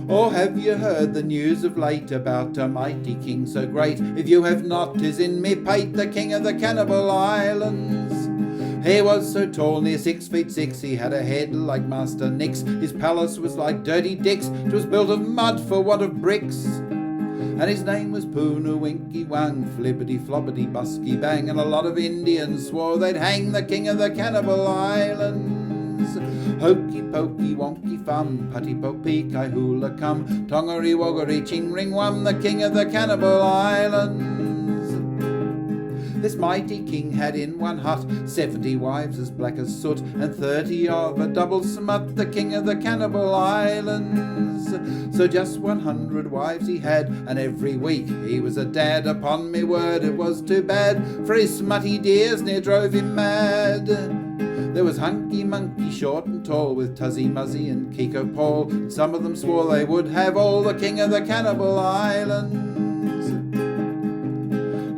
Or have you heard the news of late about a mighty king so great? If you have not, 'tis in me pate, the king of the Cannibal Islands. He was so tall, near 6'6", he had a head like Master Nix. His palace was like Dirty Dick's, 'twas built of mud for want of bricks. And his name was Poona Winky Wang, Flippity Floppity Busky Bang, and a lot of Indians swore they'd hang the king of the Cannibal Islands. Hokey pokey wonky fum, putty pokey kai hula cum, tongery woggery ching ring wum, the king of the Cannibal Islands. This mighty king had in one hut 70 wives as black as soot, and 30 of a double smut, the king of the Cannibal Islands. So just 100 wives he had, and every week he was a dad. Upon me word it was too bad, for his smutty dears near drove him mad. There was Hunky Monkey, short and tall, with Tuzzy Muzzy and Kiko Paul, and some of them swore they would have all the king of the Cannibal Islands.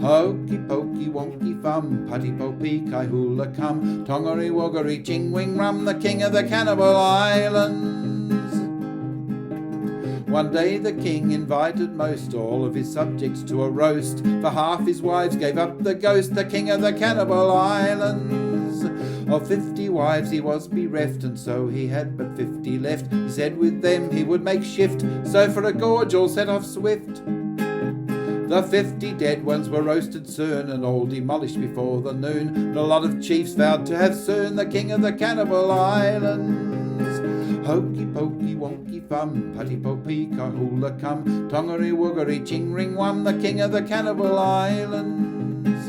Hokey pokey wonky fum, putty popey kai hula cum, tongery woggery ching wing rum, the king of the Cannibal Islands. One day the king invited most all of his subjects to a roast, for half his wives gave up the ghost, the king of the Cannibal Islands. Of 50 wives he was bereft, and so he had but 50 left. He said with them he would make shift, so for a gorge all set off swift. The 50 dead ones were roasted soon, and all demolished before the noon, and a lot of chiefs vowed to have soon the king of the Cannibal Islands. Hokey pokey wonky fum, putty popey ka hula cum, tongery woggery ching ring wum, the king of the Cannibal Islands.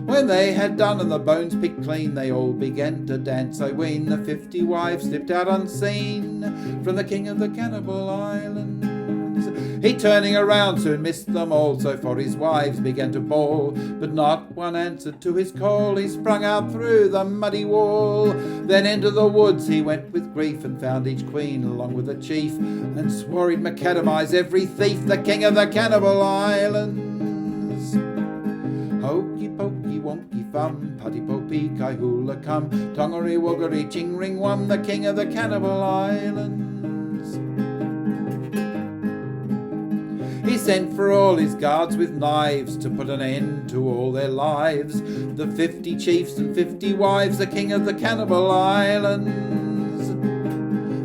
When they had done and the bones picked clean, they all began to dance, I ween. The 50 wives slipped out unseen from the king of the Cannibal Islands. He turning around soon missed them all, so for his wives began to bawl, but not one answered to his call. He sprung out through the muddy wall, then into the woods he went with grief, and found each queen along with the chief, and swore he'd macadamize every thief, the king of the Cannibal Islands. Hokey pokey wonky fum, putty popey kai hula cum, tongery woggery ching ring wum, the king of the Cannibal Islands. He sent for all his guards with knives to put an end to all their lives, the 50 chiefs and 50 wives, the king of the Cannibal Islands.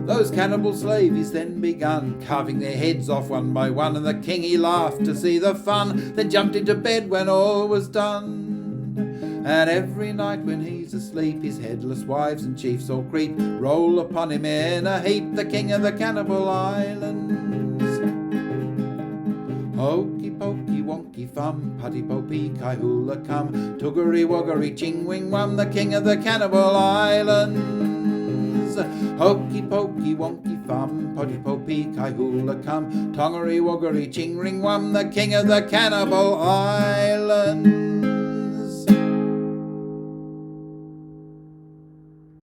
Those cannibal slaves then begun carving their heads off one by one, and the king he laughed to see the fun, then jumped into bed when all was done. And every night when he's asleep, his headless wives and chiefs all creep, roll upon him in a heap, the king of the Cannibal Islands. Hokey pokey wonky fum, putty popey kai hula cum, tuggery woggery ching wing wum, the king of the Cannibal Islands. Hokey pokey wonky fum, putty popey kai hula cum, tongery woggery ching ring wum, the king of the Cannibal Islands.